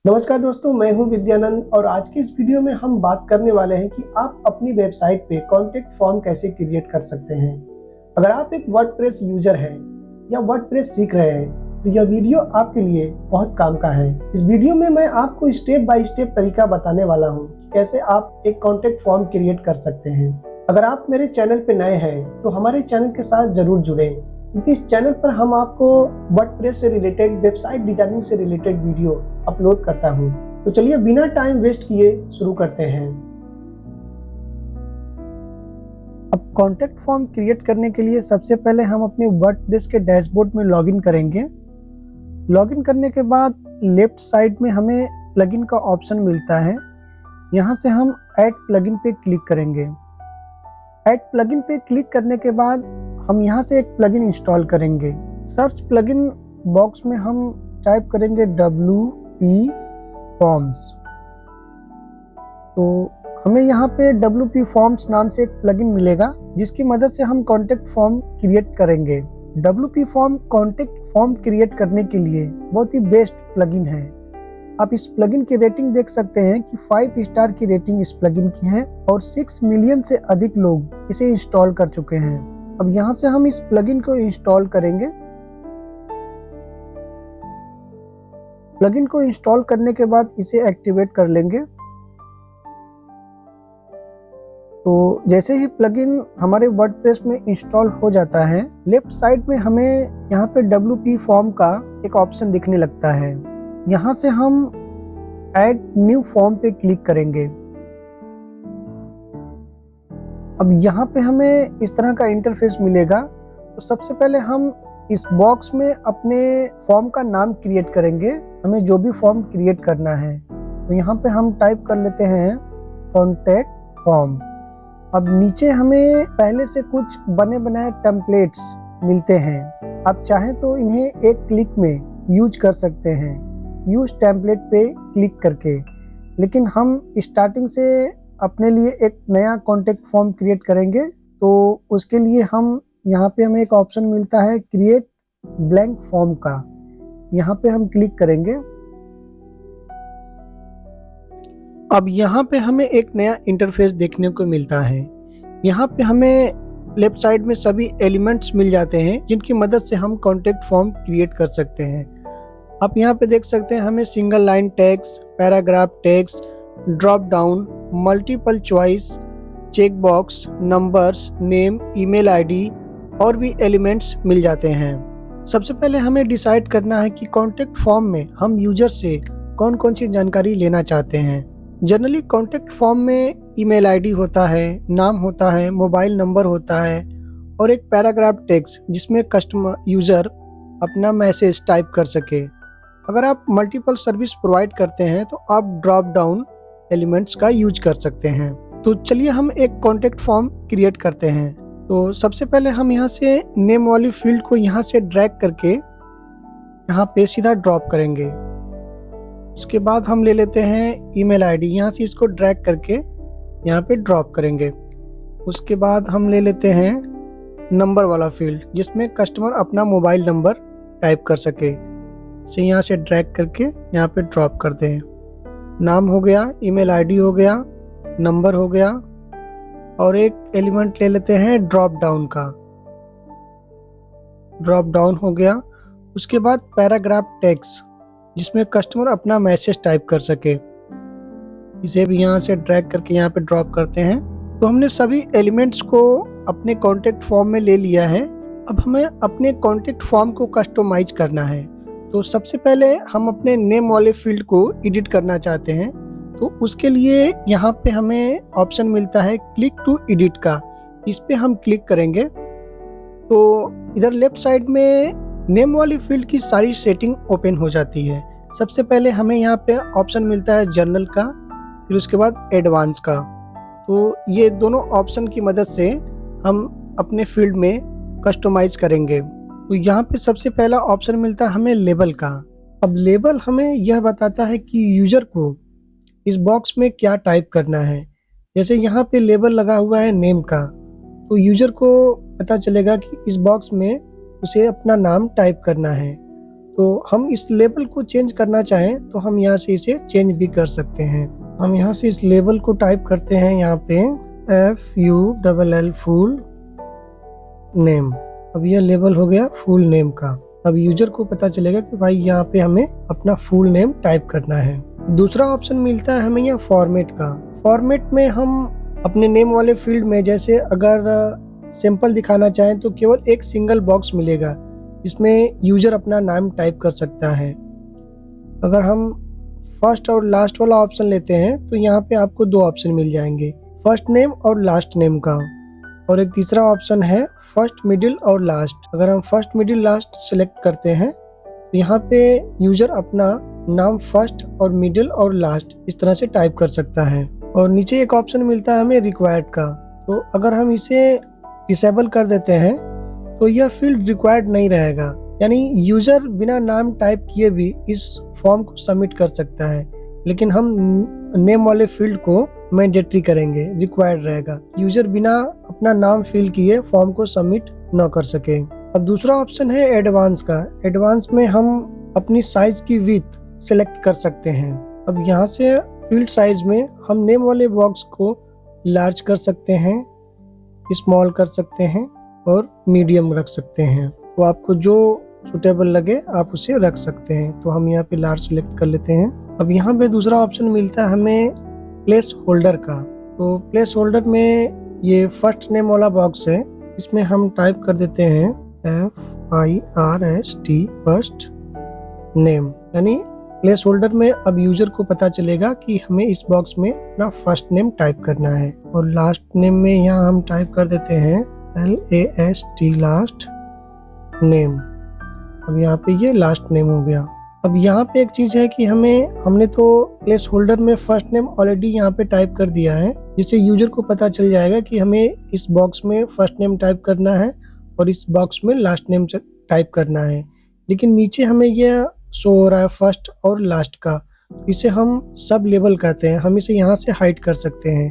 नमस्कार दोस्तों, मैं हूं विद्यानंद और आज की इस वीडियो में हम बात करने वाले हैं कि आप अपनी वेबसाइट पे कॉन्टैक्ट फॉर्म कैसे क्रिएट कर सकते हैं। अगर आप एक वर्डप्रेस यूजर हैं या वर्डप्रेस सीख रहे हैं तो यह वीडियो आपके लिए बहुत काम का है। इस वीडियो में मैं आपको स्टेप बाय स्टेप तरीका बताने वाला हूँ कि कैसे आप एक कॉन्टैक्ट फॉर्म क्रिएट कर सकते हैं। अगर आप मेरे चैनल पे नए हैं तो हमारे चैनल के साथ जरूर जुड़े, क्योंकि इस चैनल पर हम आपको वर्डप्रेस से रिलेटेड, वेबसाइट डिजाइनिंग से रिलेटेड वीडियो अपलोड करता हूं। तो चलिए बिना टाइम वेस्ट किए शुरू करते हैं। अब कॉन्टैक्ट फॉर्म क्रिएट करने के लिए सबसे पहले हम अपने वर्डप्रेस के डैशबोर्ड में लॉगिन करेंगे। लॉगिन करने के बाद लेफ्ट साइड में हमें प्लगइन का ऑप्शन मिलता है। यहाँ से हम ऐड प्लगइन पे क्लिक करेंगे। ऐड प्लगइन पे क्लिक करने के बाद हम यहाँ से एक प्लगइन इंस्टॉल करेंगे। सर्च प्लगइन बॉक्स में हम टाइप करेंगे WP फॉर्म्स। तो हमें यहाँ पे WP फॉर्म्स नाम से एक प्लगइन मिलेगा, जिसकी मदद से हम कॉन्टैक्ट फॉर्म क्रिएट करेंगे। WP form contact form create करने के लिए बहुत ही बेस्ट प्लगइन है। आप इस प्लगइन की रेटिंग देख सकते हैं कि 5 स्टार की रेटिंग इस प्लगइन की है और 6 मिलियन से अधिक लोग इसे इंस्टॉल कर चुके हैं। अब यहाँ से हम इस प्लगइन को इंस्टॉल करेंगे। प्लगइन को इंस्टॉल करने के बाद इसे एक्टिवेट कर लेंगे। तो जैसे ही प्लगइन हमारे वर्डप्रेस में इंस्टॉल हो जाता है, लेफ्ट साइड में हमें यहाँ पे WP फॉर्म का एक ऑप्शन दिखने लगता है। यहाँ से हम ऐड न्यू फॉर्म पे क्लिक करेंगे। अब यहाँ पे हमें इस तरह का इंटरफेस मिलेगा। तो सबसे पहले हम इस बॉक्स में अपने फॉर्म का नाम क्रिएट करेंगे। हमें जो भी फॉर्म क्रिएट करना है, तो यहाँ पे हम टाइप कर लेते हैं कॉन्टैक्ट फॉर्म। अब नीचे हमें पहले से कुछ बने बनाए टेम्पलेट्स मिलते हैं। आप चाहें तो इन्हें एक क्लिक में यूज कर सकते हैं, यूज टेम्पलेट पे क्लिक करके। लेकिन हम स्टार्टिंग से अपने लिए एक नया कॉन्टैक्ट फॉर्म क्रिएट करेंगे, तो उसके लिए हम यहाँ पे हमें एक ऑप्शन मिलता है क्रिएट ब्लैंक फॉर्म का। यहाँ पे हम क्लिक करेंगे। अब यहाँ पे हमें एक नया इंटरफेस देखने को मिलता है। यहाँ पे हमें लेफ्ट साइड में सभी एलिमेंट्स मिल जाते हैं, जिनकी मदद से हम कॉन्टैक्ट फॉर्म क्रिएट कर सकते हैं। आप यहाँ पे देख सकते हैं हमें single line text, paragraph text, drop down, multiple choice, check box, numbers, name, email ID और भी एलिमेंट्स मिल जाते हैं। सबसे पहले हमें डिसाइड करना है कि कॉन्टैक्ट फॉर्म में हम यूजर से कौन कौन सी जानकारी लेना चाहते हैं। जनरली कॉन्टैक्ट फॉर्म में ईमेल आईडी होता है, नाम होता है, मोबाइल नंबर होता है और एक पैराग्राफ टेक्स्ट जिसमें कस्टमर यूजर अपना मैसेज टाइप कर सके। अगर आप मल्टीपल सर्विस प्रोवाइड करते हैं तो आप ड्रॉप डाउन एलिमेंट्स का यूज कर सकते हैं। तो चलिए हम एक कॉन्टैक्ट फॉर्म क्रिएट करते हैं। तो सबसे पहले हम यहाँ से नेम वाली फील्ड को यहाँ से ड्रैग करके यहाँ पे सीधा ड्रॉप करेंगे। उसके बाद हम ले लेते हैं ईमेल आईडी, यहाँ से इसको ड्रैग करके यहाँ पे ड्रॉप करेंगे। उसके बाद हम ले लेते हैं नंबर वाला फील्ड, जिसमें कस्टमर अपना मोबाइल नंबर टाइप कर सके। इसे यहाँ से ड्रैग करके यहाँ पे ड्रॉप करते हैं। नाम हो गया, ईमेल आईडी हो गया, नंबर हो गया और एक एलिमेंट ले लेते हैं ड्रॉप डाउन का। ड्रॉप डाउन हो गया। उसके बाद पैराग्राफ टेक्स्ट, जिसमें कस्टमर अपना मैसेज टाइप कर सके। इसे भी यहाँ से ड्रैग करके यहाँ पे ड्रॉप करते हैं। तो हमने सभी एलिमेंट्स को अपने कॉन्टैक्ट फॉर्म में ले लिया है। अब हमें अपने कॉन्टैक्ट फॉर्म को कस्टमाइज करना है। तो सबसे पहले हम अपने नेम वाले फील्ड को एडिट करना चाहते हैं। तो उसके लिए यहाँ पे हमें ऑप्शन मिलता है क्लिक टू एडिट का। इस पे हम क्लिक करेंगे तो इधर लेफ्ट साइड में नेम वाली फील्ड की सारी सेटिंग ओपन हो जाती है। सबसे पहले हमें यहाँ पे ऑप्शन मिलता है जनरल का, फिर उसके बाद एडवांस का। तो ये दोनों ऑप्शन की मदद से हम अपने फील्ड में कस्टमाइज करेंगे। तो यहाँ पे सबसे पहला ऑप्शन मिलता है हमें लेबल का। अब लेबल हमें यह बताता है कि यूजर को इस बॉक्स में क्या टाइप करना है। जैसे यहाँ पे लेबल लगा हुआ है नेम का, तो यूजर को पता चलेगा कि इस बॉक्स में उसे अपना नाम टाइप करना है। तो हम इस लेबल को चेंज करना चाहें तो हम यहाँ से इसे चेंज भी कर सकते हैं। हम यहाँ से इस लेबल को टाइप करते हैं यहाँ पे FULL फुल नेम। अब यह लेबल हो गया फुल नेम का। अब यूजर को पता चलेगा कि भाई यहाँ पे हमें अपना फुल नेम टाइप करना है। दूसरा ऑप्शन मिलता है हमें यहाँ फॉर्मेट का। फॉर्मेट में हम अपने नेम वाले फील्ड में जैसे अगर सिंपल दिखाना चाहें तो केवल एक सिंगल बॉक्स मिलेगा जिसमें यूजर अपना नाम टाइप कर सकता है। अगर हम फर्स्ट और लास्ट वाला ऑप्शन लेते हैं तो यहाँ पे आपको दो ऑप्शन मिल जाएंगे, फर्स्ट नेम और लास्ट नेम का। और एक तीसरा ऑप्शन है फर्स्ट मिडिल और लास्ट। अगर हम फर्स्ट मिडिल लास्ट सेलेक्ट करते हैं तो यहाँ पे यूजर अपना नाम फर्स्ट और मिडिल और लास्ट इस तरह से टाइप कर सकता है। और नीचे एक ऑप्शन मिलता है हमें रिक्वायर्ड का। तो अगर हम इसे डिसेबल कर देते हैं तो यह फील्ड रिक्वायर्ड नहीं रहेगा, यानी यूजर बिना नाम टाइप किए भी इस फॉर्म को सबमिट कर सकता है, लेकिन हम नेम वाले फील्ड को मैंडेटरी करेंगे, रिक्वायर्ड रहेगा, यूजर बिना अपना नाम फिल किए फॉर्म को सबमिट न कर सके। अब दूसरा ऑप्शन है एडवांस का। एडवांस में हम अपनी साइज की विड्थ सेलेक्ट कर सकते हैं। अब यहाँ से फील्ड साइज में हम नेम वाले बॉक्स को लार्ज कर सकते हैं, स्मॉल कर सकते हैं और मीडियम रख सकते हैं। तो आपको जो सुटेबल लगे आप उसे रख सकते हैं। तो हम यहाँ पे लार्ज सेलेक्ट कर लेते हैं। अब यहाँ पे दूसरा ऑप्शन मिलता है हमें प्लेस होल्डर का। तो प्लेस होल्डर में ये फर्स्ट नेम वाला बॉक्स है, इसमें हम टाइप कर देते हैं FIRST फर्स्ट नेम, यानी प्लेस होल्डर में अब यूजर को पता चलेगा कि हमें इस बॉक्स में अपना फर्स्ट नेम टाइप करना है। और लास्ट नेम में यहाँ हम टाइप कर देते हैं LAST लास्ट नेम। अब यहाँ पे ये लास्ट नेम हो गया। अब यहाँ पे एक चीज है कि हमने तो प्लेस होल्डर में फर्स्ट नेम ऑलरेडी यहाँ पे टाइप कर दिया है, जिससे यूजर को पता चल जाएगा कि हमें इस बॉक्स में फर्स्ट नेम टाइप करना है और इस बॉक्स में लास्ट नेम टाइप करना है। लेकिन नीचे हमें यह शो हो रहा है फर्स्ट और लास्ट का, इसे हम सब लेबल कहते हैं। हम इसे यहाँ से हाइड कर सकते हैं।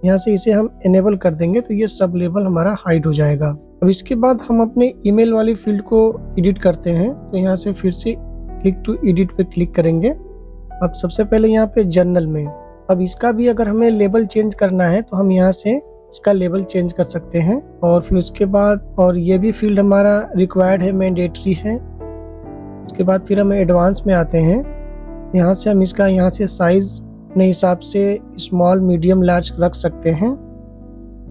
यहाँ से इसे हम इनेबल कर देंगे तो ये सब लेबल हमारा हाइड हो जाएगा। अब इसके बाद हम अपने ईमेल वाली फील्ड को एडिट करते हैं। तो यहाँ से फिर से क्लिक टू एडिट पे क्लिक करेंगे। अब सबसे पहले यहाँ पे जर्नल में, अब इसका भी अगर हमें लेबल चेंज करना है तो हम यहाँ से इसका लेबल चेंज कर सकते हैं। और फिर उसके बाद और ये भी फील्ड हमारा रिक्वायर्ड है, मैंडेटरी है। उसके बाद फिर हम एडवांस में आते हैं। यहाँ से हम इसका यहाँ से साइज अपने हिसाब से स्मॉल मीडियम लार्ज रख सकते हैं।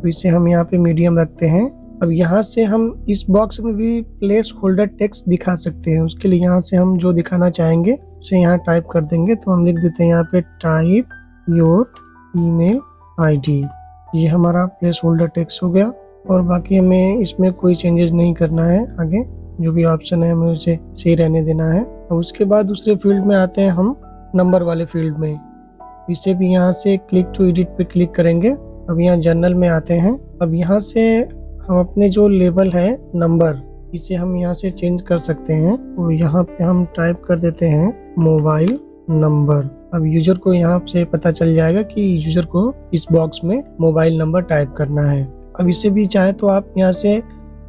तो इसे हम यहाँ पे मीडियम रखते हैं। अब यहाँ से हम इस बॉक्स में भी प्लेस होल्डर टेक्स्ट दिखा सकते हैं। उसके लिए यहाँ से हम जो दिखाना चाहेंगे उसे यहाँ टाइप कर देंगे। तो हम लिख देते हैं यहाँ पे टाइप योर ईमेल आईडी। ये हमारा प्लेस होल्डर टेक्स्ट हो गया। और बाकी हमें इसमें कोई चेंजेस नहीं करना है। आगे जो भी ऑप्शन है हमें उसे सही रहने देना है। और उसके बाद दूसरे फील्ड में आते हैं हम नंबर वाले फील्ड में। इसे भी यहाँ से क्लिक टू एडिट पे क्लिक करेंगे। अब यहाँ जर्नल में आते हैं। अब यहाँ से हम अपने जो लेबल है नंबर, इसे हम यहाँ से चेंज कर सकते हैं। तो यहाँ पे हम टाइप कर देते हैं मोबाइल नंबर। अब यूजर को यहाँ से पता चल जाएगा कि यूजर को इस बॉक्स में मोबाइल नंबर टाइप करना है। अब इसे भी चाहे तो आप यहाँ से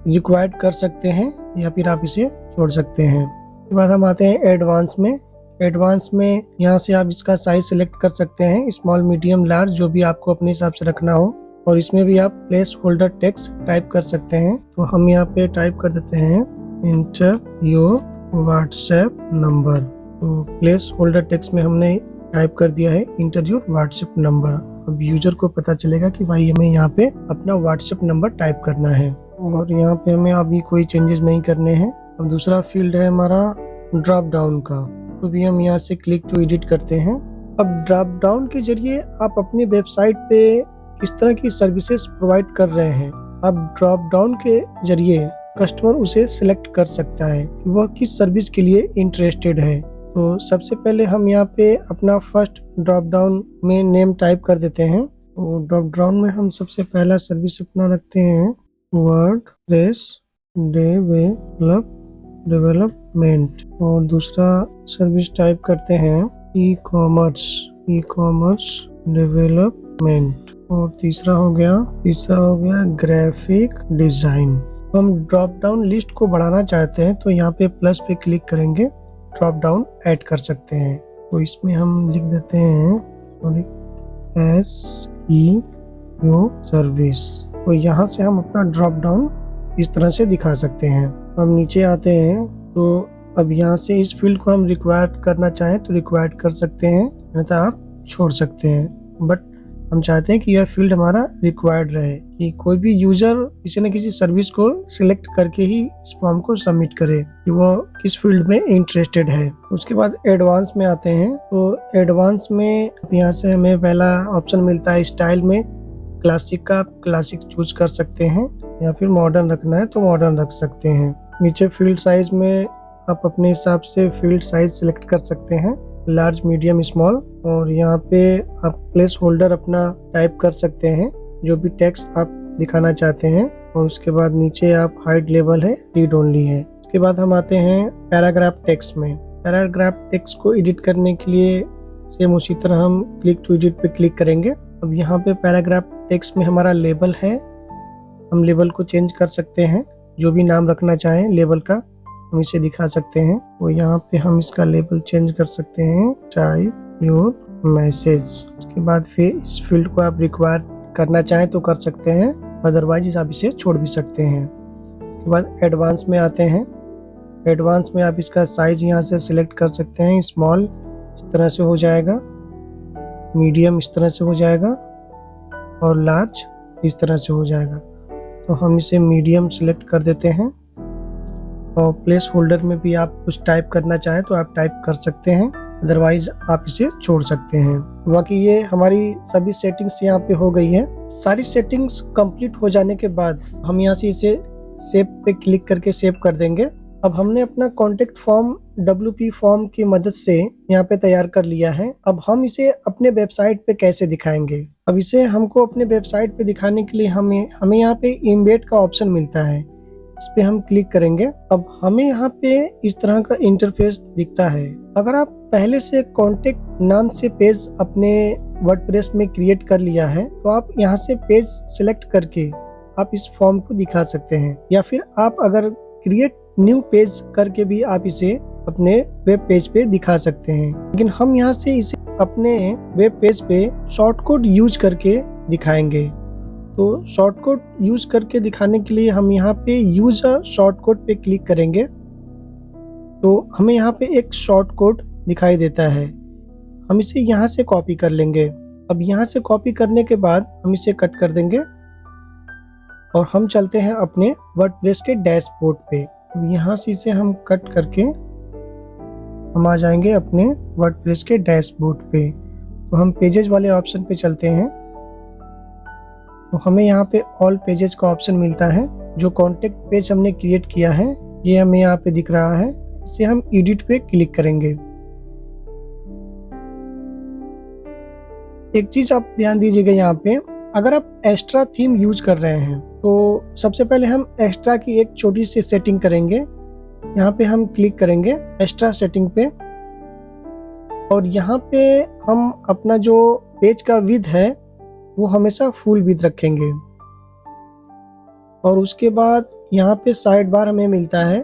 रिक्वायर्ड कर सकते हैं या फिर आप इसे छोड़ सकते हैं। उसके बाद हम आते हैं एडवांस में। एडवांस में यहाँ से आप इसका साइज सेलेक्ट कर सकते हैं, स्मॉल मीडियम लार्ज जो भी आपको अपने हिसाब से रखना हो। और इसमें भी आप प्लेस होल्डर टेक्स्ट टाइप कर सकते हैं। तो हम यहाँ पे टाइप कर देते हैं इंटर योर व्हाट्सएप नंबर। तो प्लेस होल्डर टेक्स्ट में हमने टाइप कर दिया है इंटर योर व्हाट्सएप नंबर। अब यूजर को पता चलेगा कि भाई हमें यहाँ पे अपना व्हाट्सएप नंबर टाइप करना है। और यहाँ पे हमें अभी कोई चेंजेस नहीं करने हैं। अब दूसरा फील्ड है हमारा ड्रॉप डाउन का। तो भी हम यहाँ से क्लिक टू एडिट करते हैं। अब ड्रॉप डाउन के जरिए आप अपनी वेबसाइट पे किस तरह की सर्विसेज प्रोवाइड कर रहे हैं, अब ड्रॉप डाउन के जरिए कस्टमर उसे सिलेक्ट कर सकता है कि वह किस सर्विस के लिए इंटरेस्टेड है। तो सबसे पहले हम यहाँ पे अपना फर्स्ट ड्रॉप डाउन में नेम टाइप कर देते हैं। तो ड्रॉप डाउन में हम सबसे पहला सर्विस अपना रखते हैं वर्डप्रेस डेवलपमेंट। और दूसरा सर्विस टाइप करते हैं ई कॉमर्स डेवलपमेंट। और तीसरा हो गया ग्राफिक डिजाइन। हम ड्रॉप डाउन लिस्ट को बढ़ाना चाहते हैं तो यहाँ पे प्लस पे क्लिक करेंगे, ड्रॉप डाउन ऐड कर सकते हैं। तो इसमें हम लिख देते हैं SEO सर्विस। तो यहाँ से हम अपना ड्रॉप डाउन इस तरह से दिखा सकते हैं। हम नीचे आते हैं तो अब यहाँ से इस फील्ड को हम रिक्वायर्ड करना चाहें तो रिक्वायर्ड कर सकते हैं, अन्यथा आप छोड़ सकते हैं। बट हम चाहते हैं कि यह फील्ड हमारा रिक्वायर्ड रहे, कि कोई भी यूजर किसी न किसी सर्विस को सिलेक्ट करके ही इस फॉर्म को सबमिट करे कि वो किस फील्ड में इंटरेस्टेड है। उसके बाद एडवांस में आते हैं। तो एडवांस में यहाँ से हमें पहला ऑप्शन मिलता है स्टाइल में, क्लासिक का क्लासिक चूज कर सकते हैं, या फिर मॉडर्न रखना है तो मॉडर्न रख सकते हैं। नीचे फील्ड साइज में आप अपने हिसाब से फील्ड साइज सिलेक्ट कर सकते हैं, लार्ज, मीडियम, स्मॉल। और यहाँ पे आप प्लेस होल्डर अपना टाइप कर सकते हैं, जो भी टेक्स्ट आप दिखाना चाहते हैं। और उसके बाद नीचे आप हाइड लेवल है, रीड ओनली है। उसके बाद हम आते हैं पैराग्राफ टेक्स्ट में। पैराग्राफ टेक्स्ट को एडिट करने के लिए सेम उसी तरह हम क्लिक टू एडिट पे क्लिक करेंगे। अब यहाँ पे पैराग्राफ टेक्स्ट में हमारा लेबल है, हम लेबल को चेंज कर सकते हैं, जो भी नाम रखना चाहें लेबल का हम इसे दिखा सकते हैं। वो यहाँ पे हम इसका लेबल चेंज कर सकते हैं, टाइप योर मैसेज। उसके बाद फिर इस फील्ड को आप रिक्वायर करना चाहें तो कर सकते हैं, अदरवाइज आप इसे छोड़ भी सकते हैं। उसके बाद एडवांस में आते हैं। एडवांस में आप इसका साइज यहाँ से सिलेक्ट कर सकते हैं, स्मॉल इस तरह से हो जाएगा, मीडियम इस तरह से हो जाएगा, और लार्ज इस तरह से हो जाएगा। तो हम इसे मीडियम सिलेक्ट कर देते हैं। और प्लेस होल्डर में भी आप कुछ टाइप करना चाहें तो आप टाइप कर सकते हैं, अदरवाइज आप इसे छोड़ सकते हैं। बाकी ये हमारी सभी सेटिंग्स यहाँ पे हो गई है। सारी सेटिंग्स कंप्लीट हो जाने के बाद हम यहाँ से इसे सेव पे क्लिक करके सेव कर देंगे। अब हमने अपना कॉन्टेक्ट फॉर्म WP फॉर्म की मदद से यहाँ पे तैयार कर लिया है। अब हम इसे अपने वेबसाइट पे कैसे दिखाएंगे? अब इसे हमको अपने वेबसाइट पे दिखाने के लिए हमें यहाँ पे इम्बेड का ऑप्शन मिलता है, इस पे हम क्लिक करेंगे। अब हमें यहाँ पे इस तरह का इंटरफेस दिखता है। अगर आप पहले से कॉन्टेक्ट नाम से पेज अपने वर्डप्रेस में क्रिएट कर लिया है तो आप यहाँ से पेज सिलेक्ट करके आप इस फॉर्म को दिखा सकते हैं, या फिर आप अगर क्रिएट न्यू पेज करके भी आप इसे अपने वेब पेज पे दिखा सकते हैं। लेकिन हम यहाँ से इसे अपने वेब पेज पे शॉर्ट कोड यूज करके दिखाएंगे। तो शॉर्ट कोड यूज करके दिखाने के लिए हम यहाँ पे यूज अ शॉर्ट कोड पे क्लिक करेंगे। तो हमें यहाँ पे एक शॉर्ट कोड दिखाई देता है, हम इसे यहाँ से कॉपी कर लेंगे। अब यहाँ से कॉपी करने के बाद हम इसे कट कर देंगे और हम चलते हैं अपने वर्डप्रेस के डैशबोर्ड पे। अब यहाँ से इसे हम कट करके हम आ जाएंगे अपने वर्डप्रेस के डैशबोर्ड पे। तो हम पेजेस वाले ऑप्शन पे चलते हैं। तो हमें यहाँ पे ऑल पेजेस का ऑप्शन मिलता है। जो कॉन्टेक्ट पेज हमने क्रिएट किया है ये हमें यहाँ पे दिख रहा है, इसे हम एडिट पे क्लिक करेंगे। एक चीज आप ध्यान दीजिएगा, यहाँ पे अगर आप एक्स्ट्रा थीम यूज कर रहे हैं तो सबसे पहले हम एक्स्ट्रा की एक छोटी सी सेटिंग करेंगे। यहाँ पे हम क्लिक करेंगे एक्स्ट्रा सेटिंग पे, और यहाँ पे हम अपना जो पेज का विड्थ है वो हमेशा फुल विड्थ रखेंगे। और उसके बाद यहाँ पे साइड बार हमें मिलता है,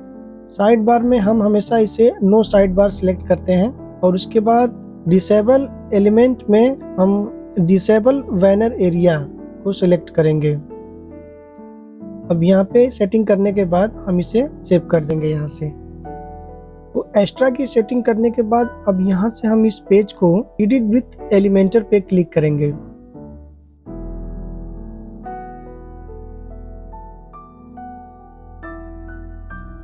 साइड बार में हम हमेशा इसे नो साइड बार सिलेक्ट करते हैं। और उसके बाद डिसेबल एलिमेंट में हम डिसेबल बैनर एरिया को सिलेक्ट करेंगे। अब यहाँ पे सेटिंग करने के बाद हम इसे सेव कर देंगे यहाँ से। तो एक्स्ट्रा की सेटिंग करने के बाद अब यहाँ से हम इस पेज को एडिट विथ एलिमेंटर पे क्लिक करेंगे।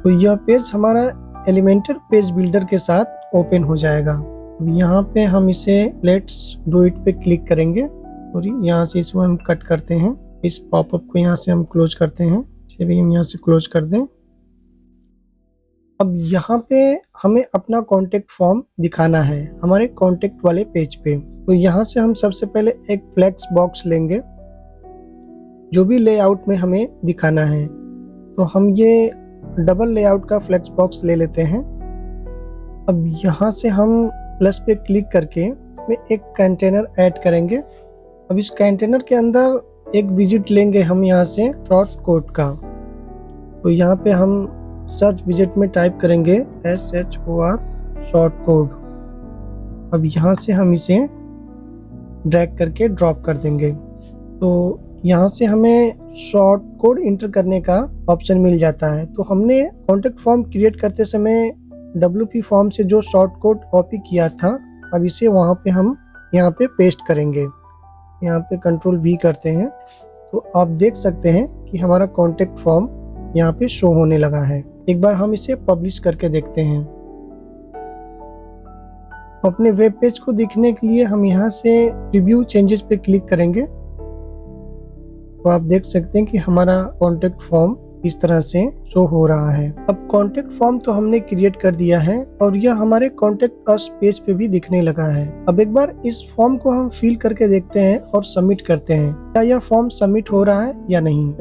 तो यह पेज हमारा एलिमेंटर पेज बिल्डर के साथ ओपन हो जाएगा। अब यहाँ पे हम इसे लेट्स डू इट पे क्लिक करेंगे और यहाँ से इसको हम कट करते हैं। इस पॉपअप को यहाँ से हम क्लोज करते हैं, इसे भी हम यहाँ से क्लोज कर दें। अब यहाँ पे हमें अपना कॉन्टेक्ट फॉर्म दिखाना है हमारे कॉन्टेक्ट वाले पेज पे। तो यहाँ से हम सबसे पहले एक फ्लेक्स बॉक्स लेंगे जो भी लेआउट में हमें दिखाना है। तो हम ये डबल लेआउट का फ्लेक्स बॉक्स ले लेते हैं। अब यहाँ से हम प्लस पे क्लिक करके एक कंटेनर ऐड करेंगे। अब इस कंटेनर के अंदर एक विजिट लेंगे हम यहाँ से शॉर्ट कोड का। तो यहाँ पे हम सर्च विजेट में टाइप करेंगे SHOR शॉर्ट कोड। अब यहाँ से हम इसे ड्रैग करके ड्रॉप कर देंगे। तो यहाँ से हमें शॉर्ट कोड इंटर करने का ऑप्शन मिल जाता है। तो हमने कॉन्टेक्ट फॉर्म क्रिएट करते समय WP फॉर्म से जो शॉर्ट कोड कॉपी किया था, अब इसे वहाँ पे हम यहाँ पे पेस्ट करेंगे। यहाँ पे कंट्रोल V करते हैं तो आप देख सकते हैं कि हमारा कॉन्टेक्ट फॉर्म यहाँ पे शो होने लगा है। एक बार हम इसे पब्लिश करके देखते हैं। अपने वेब पेज को देखने के लिए हम यहाँ से रिव्यू चेंजेस पे क्लिक करेंगे तो आप देख सकते हैं कि हमारा कॉन्टेक्ट फॉर्म इस तरह से शो हो रहा है। अब कॉन्टेक्ट फॉर्म तो हमने क्रिएट कर दिया है और यह हमारे कॉन्टेक्ट अस पेज पे भी दिखने लगा है। अब एक बार इस फॉर्म को हम फिल करके देखते हैं और सबमिट करते हैं, क्या यह फॉर्म सबमिट हो रहा है या नहीं।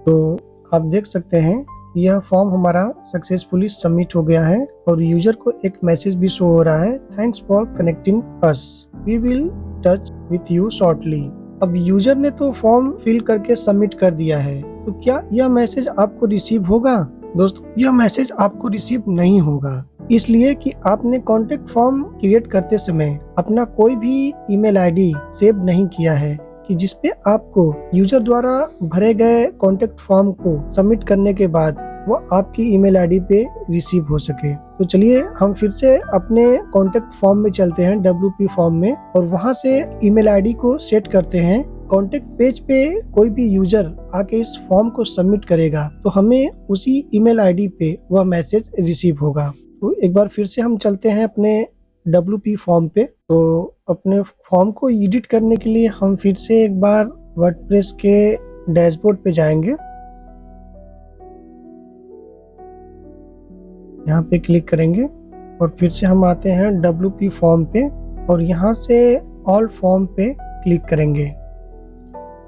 तो आप देख सकते हैं यह फॉर्म हमारा सक्सेसफुली सबमिट हो गया है और यूजर को एक मैसेज भी शो हो रहा है, thanks for connecting us, we will touch with you shortly. अब यूजर ने तो फॉर्म फिल करके सबमिट कर दिया है, तो क्या यह मैसेज आपको रिसीव होगा? दोस्तों, यह मैसेज आपको रिसीव नहीं होगा, इसलिए कि आपने कॉन्टेक्ट फॉर्म क्रिएट करते समय अपना कोई भी ईमेल आईडी सेव नहीं किया है कि जिसपे आपको यूजर द्वारा भरे गए कॉन्टेक्ट फॉर्म को सबमिट करने के बाद वो आपकी ईमेल आईडी पे रिसीव हो सके। तो चलिए हम फिर से अपने कॉन्टेक्ट फॉर्म में चलते हैं, WP फॉर्म में, और वहां से ईमेल आईडी को सेट करते हैं। कॉन्टेक्ट पेज पे कोई भी यूजर आके इस फॉर्म को सबमिट करेगा तो हमें उसी ईमेल आईडी पे वह मैसेज रिसीव होगा। तो एक बार फिर से हम चलते हैं अपने WP फॉर्म पे। तो अपने फॉर्म को एडिट करने के लिए हम फिर से एक बार वर्डप्रेस के डैशबोर्ड पे जाएंगे, यहाँ पे क्लिक करेंगे और फिर से हम आते हैं WP फॉर्म पे और यहाँ से ऑल फॉर्म पे क्लिक करेंगे।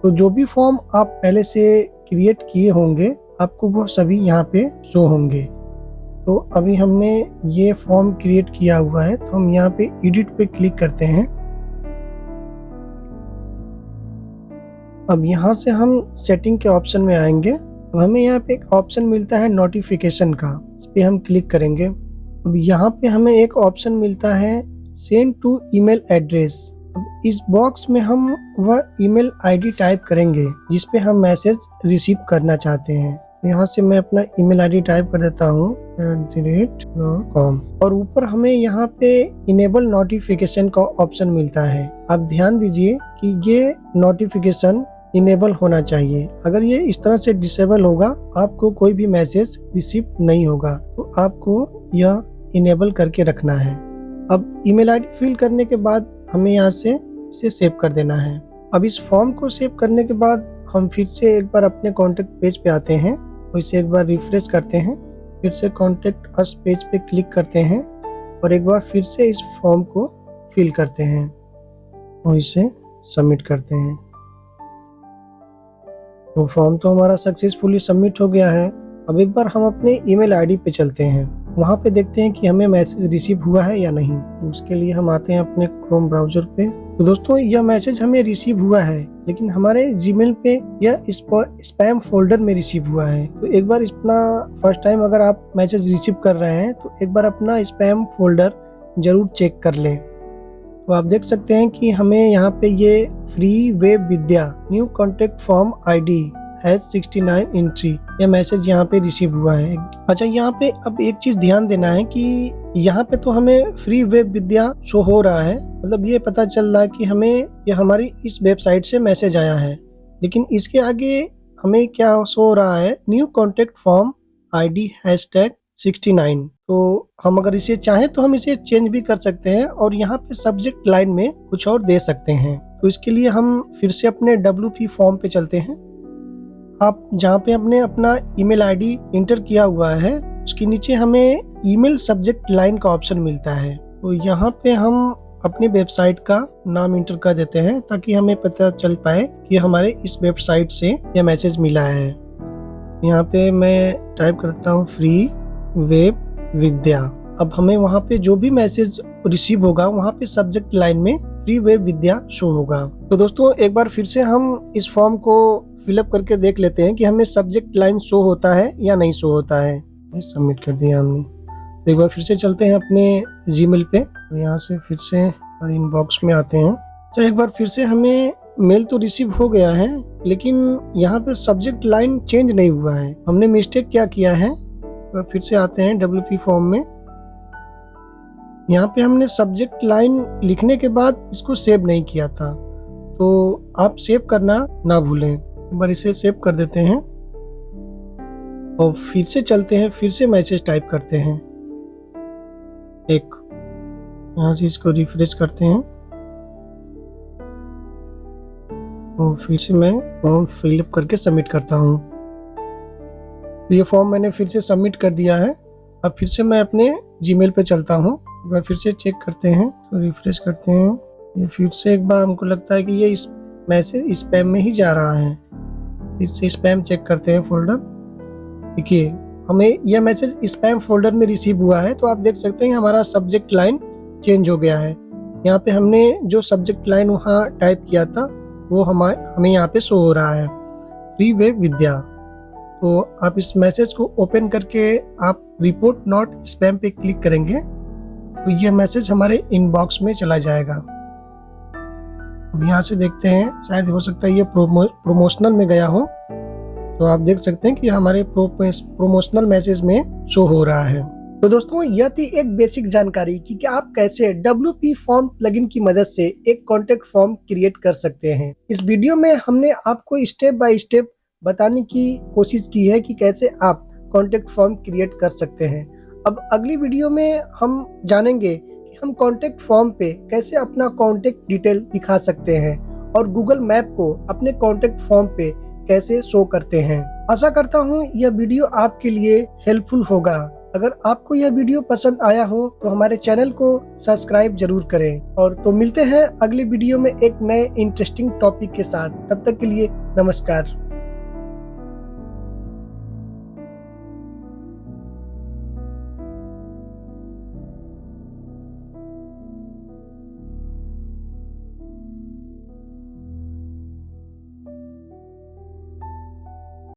तो जो भी फॉर्म आप पहले से क्रिएट किए होंगे आपको वो सभी यहाँ पे शो होंगे। तो अभी हमने ये फॉर्म क्रिएट किया हुआ है तो हम यहाँ पे एडिट पे क्लिक करते हैं। अब यहाँ से हम सेटिंग के ऑप्शन में आएंगे। अब हमें यहाँ पे एक ऑप्शन मिलता है नोटिफिकेशन का, इस पे हम क्लिक करेंगे। अब यहाँ पे हमें एक ऑप्शन मिलता है सेंड टू ईमेल एड्रेस। अब इस बॉक्स में हम वह ईमेल आईडी टाइप करेंगे जिस पे हम मैसेज रिसीव करना चाहते हैं। यहाँ से मैं अपना ईमेल आईडी टाइप कर देता हूँ @com और ऊपर हमें यहाँ पे इनेबल नोटिफिकेशन का ऑप्शन मिलता है। आप ध्यान दीजिए कि ये नोटिफिकेशन इनेबल होना चाहिए। अगर ये इस तरह से डिसेबल होगा आपको कोई भी मैसेज रिसीव नहीं होगा, तो आपको यह इनेबल करके रखना है। अब ईमेल आईडी फिल करने के बाद हमें यहाँ से इसे सेव कर देना है। अब इस फॉर्म को सेव करने के बाद हम फिर से एक बार अपने कॉन्टेक्ट पेज पे आते हैं और इसे एक बार रिफ्रेश करते हैं, फिर से कॉन्टेक्ट अस पेज पे क्लिक करते हैं और एक बार फिर से इस फॉर्म को फिल करते हैं और इसे सबमिट करते हैं। तो फॉर्म तो हमारा सक्सेसफुली सबमिट हो गया है। अब एक बार हम अपने ईमेल आईडी पे चलते हैं, वहाँ पे देखते हैं कि हमें मैसेज रिसीव हुआ है या नहीं। उसके लिए हम आते हैं अपने क्रोम ब्राउजर पे। तो दोस्तों, यह मैसेज हमें रिसीव हुआ है लेकिन हमारे जीमेल पे यह स्पैम फोल्डर में रिसीव हुआ है। तो एक बार अपना फर्स्ट टाइम अगर आप मैसेज रिसीव कर रहे हैं तो एक बार अपना स्पैम फोल्डर जरूर चेक कर लें। तो आप देख सकते हैं कि हमें यहाँ पे ये free web Vidya new contact form ID has 69 entry यह मैसेज यहाँ पे रिसीव हुआ है। अच्छा, यहाँ पे अब एक चीज ध्यान देना है कि यहाँ पे तो हमें फ्री वेब विद्या शो हो रहा है, मतलब ये पता चल रहा है कि हमें यह हमारी इस वेबसाइट से मैसेज आया है, लेकिन इसके आगे हमें क्या शो हो रहा है, न्यू कॉन्टेक्ट फॉर्म आईडी #69। तो हम अगर इसे चाहें तो हम इसे चेंज भी कर सकते हैं और यहाँ पे सब्जेक्ट लाइन में कुछ और दे सकते हैं। तो इसके लिए हम फिर से अपने WP फॉर्म पे चलते हैं। आप जहाँ पे आपने अपना ईमेल आईडी इंटर किया हुआ है उसके नीचे हमें ईमेल सब्जेक्ट लाइन का ऑप्शन मिलता है। तो यहाँ पे हम अपनी वेबसाइट का नाम इंटर कर देते हैं ताकि हमें पता चल पाए कि हमारे इस वेबसाइट से यह मैसेज मिला है। यहाँ पे मैं टाइप करता हूँ फ्री वेब विद्या। अब हमें वहाँ पे जो भी मैसेज रिसीव होगा वहाँ पे सब्जेक्ट लाइन में फ्री वेब विद्या शो होगा। तो दोस्तों एक बार फिर से हम इस फॉर्म को फिलअप करके देख लेते हैं कि हमें सब्जेक्ट लाइन शो होता है या नहीं शो होता है। सबमिट कर दिया हमने। तो एक बार फिर से चलते हैं अपने जीमेल पे, तो यहाँ से फिर से इनबॉक्स में आते हैं। तो एक बार फिर से हमें मेल तो रिसीव हो गया है, लेकिन यहाँ पे सब्जेक्ट लाइन चेंज नहीं हुआ है। हमने मिस्टेक क्या किया है, तो फिर से आते हैं WP फॉर्म में। यहाँ पे हमने सब्जेक्ट लाइन लिखने के बाद इसको सेव नहीं किया था, तो आप सेव करना ना भूलें। एक बार इसे सेव कर देते हैं और फिर से चलते हैं, फिर से मैसेज टाइप करते हैं। यहाँ से इसको रिफ्रेश करते हैं और फिर से मैं फॉर्म फिलअप करके सबमिट करता हूँ। तो ये फॉर्म मैंने फिर से सबमिट कर दिया है। अब फिर से मैं अपने जीमेल पे चलता हूँ, एक बार फिर से चेक करते हैं, तो रिफ्रेश करते हैं। ये फिर से एक बार हमको लगता है कि ये इस मैसेज स्पैम में ही जा रहा है। फिर से स्पैम चेक करते हैं फोल्डर। देखिए हमें यह मैसेज स्पैम फोल्डर में रिसीव हुआ है। तो आप देख सकते हैं हमारा सब्जेक्ट लाइन चेंज हो गया है। यहाँ पे हमने जो सब्जेक्ट लाइन वहाँ टाइप किया था वो हमें यहाँ पे शो हो रहा है, फ्री वेब विद्या। तो आप इस मैसेज को ओपन करके आप रिपोर्ट नॉट स्पैम पे क्लिक करेंगे तो यह मैसेज हमारे इनबॉक्स में चला जाएगा। अब यहाँ से देखते हैं, शायद हो सकता है ये प्रोमोशनल में गया हो। तो आप देख सकते हैं कि हमारे प्रोमोशनल मैसेज में शो हो रहा है। तो दोस्तों यह थी एक बेसिक जानकारी कि आप कैसे WP फॉर्म प्लगइन की मदद से एक कॉन्टेक्ट फॉर्म क्रिएट कर सकते हैं। इस वीडियो में हमने आपको स्टेप बाय स्टेप बताने की कोशिश की है कि कैसे आप कॉन्टेक्ट फॉर्म क्रिएट कर सकते हैं। अब अगली वीडियो में हम जानेंगे कि हम कॉन्टेक्ट फॉर्म पे कैसे अपना कॉन्टेक्ट डिटेल दिखा सकते हैं और गूगल मैप को अपने कॉन्टेक्ट फॉर्म पे कैसे शो करते हैं। आशा करता हूँ यह वीडियो आपके लिए हेल्पफुल होगा। अगर आपको यह वीडियो पसंद आया हो तो हमारे चैनल को सब्सक्राइब जरूर करें। और तो मिलते हैं अगले वीडियो में एक नए इंटरेस्टिंग टॉपिक के साथ। तब तक के लिए नमस्कार।